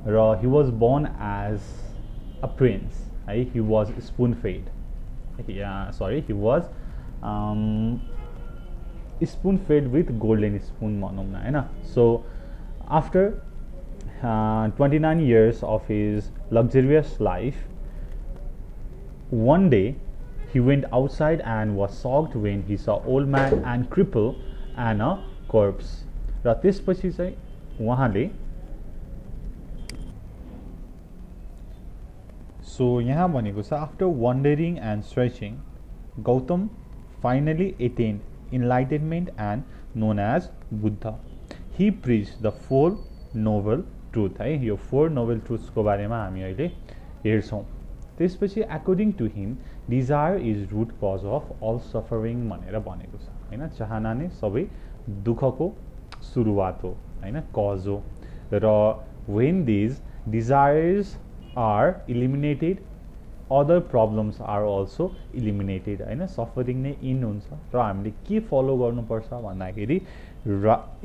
र he was born as a prince है, he was spoon fed, he was spoon fed with golden spoon भनौँ न हैन। So after 29 years of his luxurious life, one day he went outside and was shocked when he saw old man and cripple and a corpse. र त्यसपछि चाहिँ उहाँले यहाँ भनेको छ after wandering and searching, Gautam finally attained enlightenment and known as Buddha. He preached the Four Noble Truths है, यो Four Noble Truths को बारेमा हामी अहिले हेर्छौं। त्यसपछि according to him, desire is root cause of all suffering भनेर भनेको छ हैन। चाहना नै सबै दुःखको सुरुवात हो हैन, कज हो। र when these desires are eliminated, other problems are also eliminated हैन, सफरिङ नै इन हुन्छ। र हामीले के फलो गर्नुपर्छ भन्दाखेरि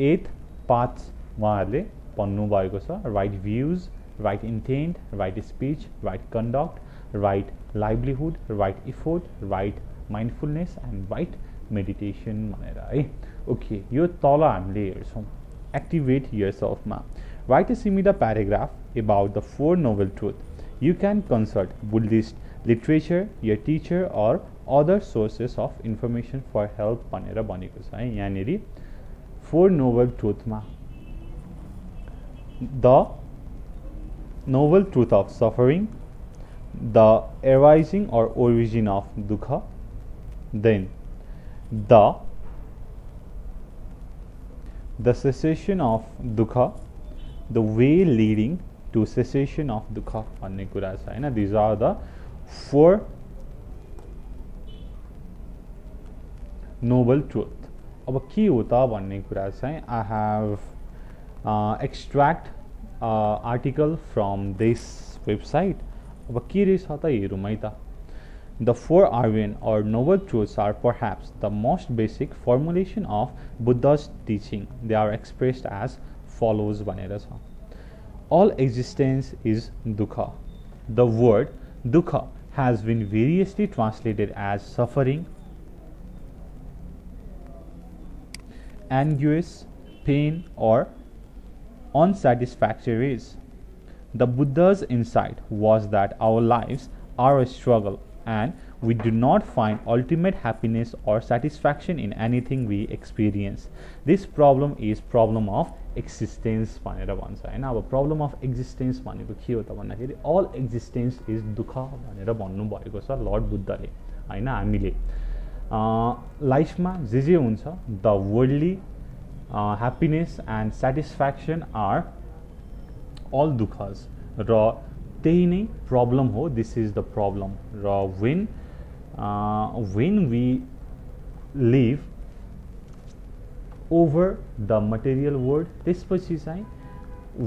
एथ पाथ्स उहाँहरूले भन्नु भएको छ, right views, right intent, right speech, right conduct, right livelihood, right effort, right mindfulness and right meditation भनेर है। ओके, यो तल हामीले हेर्छौँ एक्टिभेट योरसेल्फमा। Write a similar paragraph about the four noble truth. You can consult Buddhist literature, your teacher or other sources of information for help भनेर भनेको छ है। यहाँनेरि फोर नोबल ट्रुथमा the noble truth of suffering, the arising or origin of dukkha, then the cessation of dukkha, the way leading to cessation of dukkha भन्ने कुरा छ हैन। These are the four noble truth। अब के हो त भन्ने कुरा चाहिँ I have extract article from this website। अब के रहेछ त हेरौँ है त। The four Aryan or noble truths are perhaps the most basic formulation of Buddha's teaching. They are expressed as follows भनेर छ। All existence is dukkha. The word dukkha has been variously translated as suffering, anguish, pain, or unsatisfactories. The Buddha's insight was that our lives are a struggle and we do not find ultimate happiness or satisfaction in anything we experience. This problem is problem of existence भनेर भन्छ हैन। अब problem of existence भनेको के हो त भन्दाखेरि all existence is दुःख भनेर भन्नु भएको छ लर्ड बुद्धले हैन। हामीले लाइफमा जे हुन्छ the worldly happiness and satisfaction are all dukhas, र त्यही नै प्रब्लम हो। This is the problem. र when we live over the material world, त्यसपछि चाहिँ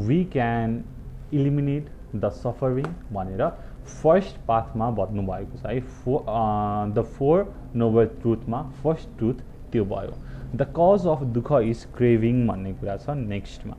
we can eliminate the suffering भनेर फर्स्ट पाथमा भन्नु भएको छ है। द फोर नोबल ट्रुथमा फर्स्ट ट्रुथ त्यो भयो। द कज अफ दुःख इज क्रेभिङ भन्ने कुरा छ नेक्स्टमा।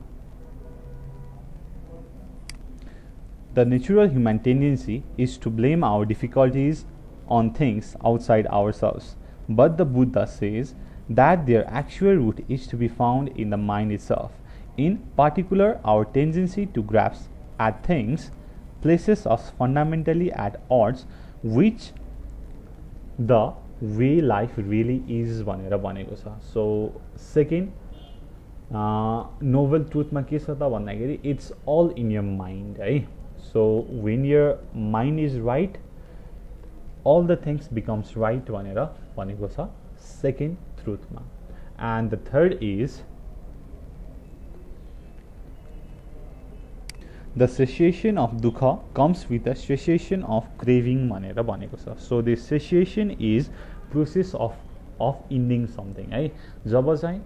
The natural human tendency is to blame our difficulties on things outside ourselves, but the Buddha says that their actual root is to be found in the mind itself. In particular, our tendency to grasp at things places us fundamentally at odds the way life really is भनेर भनेको छ. So second Nobel ट्रुथमा के छ त भन्दाखेरि it's all in your mind है. So when your mind is right all the things becomes right भनेर भनेको छ सेकेन्ड ट्रुथमा. And the third is the cessation of दुःख comes with the cessation of craving भनेर भनेको छ. So the cessation is process of इन्डिङ something है. जब चाहिँ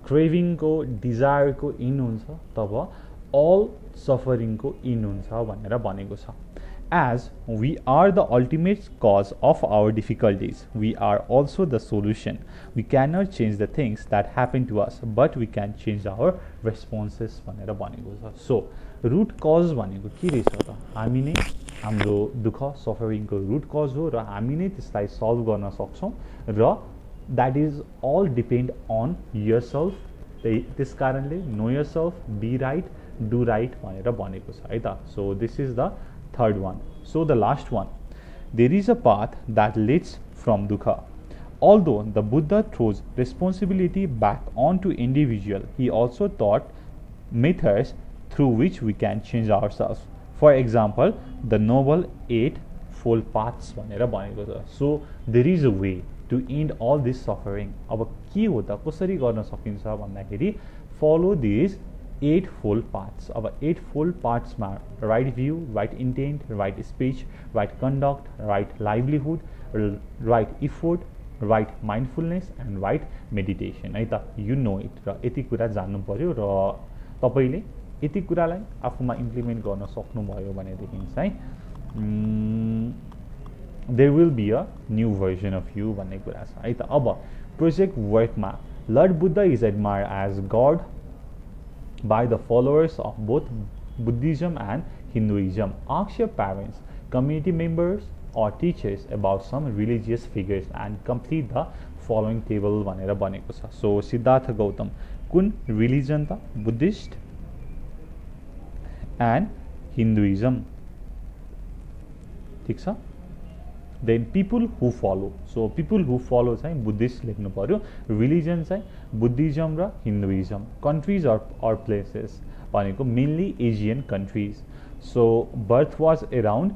क्रेभिङको डिजायरको इन हुन्छ तब अल सफरिङको इन हुन्छ भनेर भनेको छ. As we are the ultimate cause of our difficulties, we are also the solution. We cannot change the things that happen to us, but we can change our responses भनेर भनेको छ. So root cause भनेको के रहेछ त? हामी नै हाम्रो दुःख सफरिङको रुट कज हो र हामी नै त्यसलाई सल्भ गर्न सक्छौँ र that is all depend on yourself. त्यस कारणले know yourself, be right, do right भनेर भनेको छ है त. So this is the third one. So the last one, there is a path that leads from dukkha. Although the Buddha throws responsibility back onto individual, he also taught methods through which we can change ourselves. For example, the Noble Eightfold Paths भनेर भनेको छ. So there is a way to end all this suffering. अब के हो त, कसरी गर्न सकिन्छ भन्दाखेरि follow these eightfold paths. अब eightfold paths मा right view, right intent, right speech, right conduct, right livelihood, right effort, right mindfulness and right meditation है त. You know it. र यति कुरा जान्नु पर्यो र तपाईले यति कुरालाई आफूमा इम्प्लिमेन्ट गर्न सक्नुभयो भनेदेखि चाहिँ there will be a new version of you भन्ने कुरा छ है त. अब project वर्कमा Lord Buddha is admired as God by the followers of both Buddhism and Hinduism. Ask your parents, community members or teachers about some religious figures and complete the following table भनेर भनेको छ. So Siddhartha Gautam कुन religion त? Buddhist and Hinduism. ठिक छ. Then people हु follow. So people हु follow चाहिँ Buddhist लेख्नु पर्यो. रिलिजन चाहिँ बुद्धिज्म र हिन्दुइजम. कन्ट्रिज अर प्लेसेस भनेको mainly Asian countries. So birth was around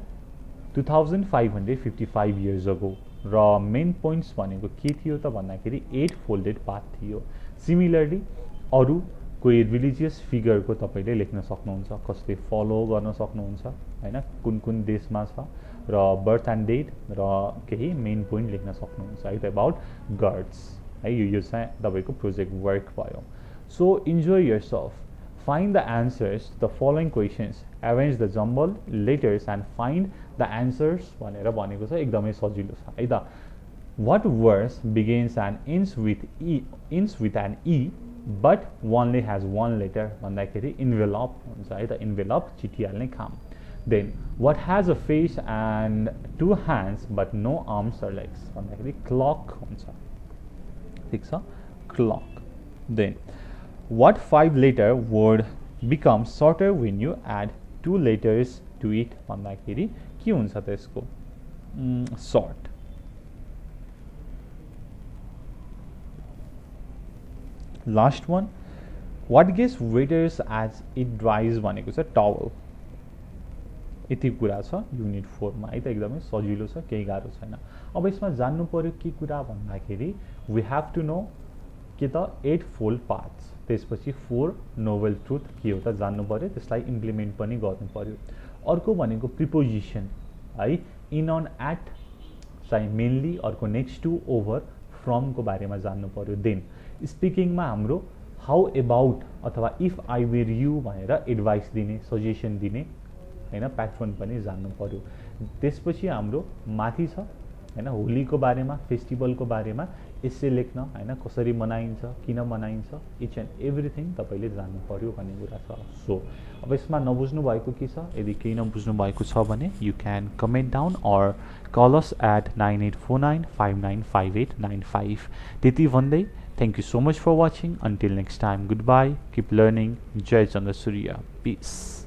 2555 years ago. र मेन पोइन्ट्स भनेको के थियो त भन्दाखेरि 8 फोल्डेड पाथ थियो. सिमिलरली अरू कोही रिलिजियस फिगरको तपाईँले लेख्न सक्नुहुन्छ, कसले फलो गर्न सक्नुहुन्छ होइन, कुन कुन देशमा छ र बर्थ एन्ड डेट र केही मेन पोइन्ट लेख्न सक्नुहुन्छ है त अबाउट गड्स है. यो चाहिँ तपाईँको प्रोजेक्ट वर्क भयो. So enjoy yourself. Find the answers the following questions, arrange the jumble letters and find the answers भनेर भनेको छ. एकदमै सजिलो छ है त. What words begins and ends with an E but वानले हेज वान लेटर भन्दाखेरि इन्भेलप हुन्छ है त. इन्भेलप चिठी हाल्ने काम. Then what has a face and 2 hands but no arms or legs भन्दाखेरि क्लक हुन्छ. ठिक छ, clock. Then what 5 letter word becomes shorter when you add 2 letters to it भन्दाखेरि के हुन्छ त यसको? Short. Last one, what gets wetter as it dries भनेको छ टावल. यति कुरा छ युनिट 4 मा है त. एकदमै सजिलो छ, केही गाह्रो छैन. अब यसमा जान्नु पर्यो के कुरा भन्दाखेरि वी हेभ टु नो के त 8 फोल्ड पाथ्स, त्यसपछि 4 नोबल ट्रुथ के हो त जान्नु पर्यो, त्यसलाई इम्प्लिमेन्ट पनि गर्नु पर्यो. अर्को भनेको प्रिपोजिसन है. इन अन एट चाहिँ मेनली, अर्को नेक्स्ट टु, ओभर, फ्रमको बारेमा जान्नु पर्यो. देन स्पिकिङमा हाम्रो हाउ एबाउट अथवा इफ आई वेयर यु भनेर एडभाइस दिने, सजेसन दिने होइन, प्याट्रन पनि जान्नु पर्यो. त्यसपछि हाम्रो माथि छ होइन होलीको बारेमा, फेस्टिभलको बारेमा एसे लेख्न होइन, कसरी मनाइन्छ, किन मनाइन्छ, इच एन्ड एभ्रिथिङ तपाईँले जान्नु पर्यो भन्ने कुरा छ. सो अब यसमा नबुझ्नु भएको के छ? यदि केही नबुझ्नु भएको छ भने you can comment down or call us at 9849595895. त्यति भन्दै thank you so much for watching. Until next time, goodbye, keep learning. Jai Chandra Surya. Peace.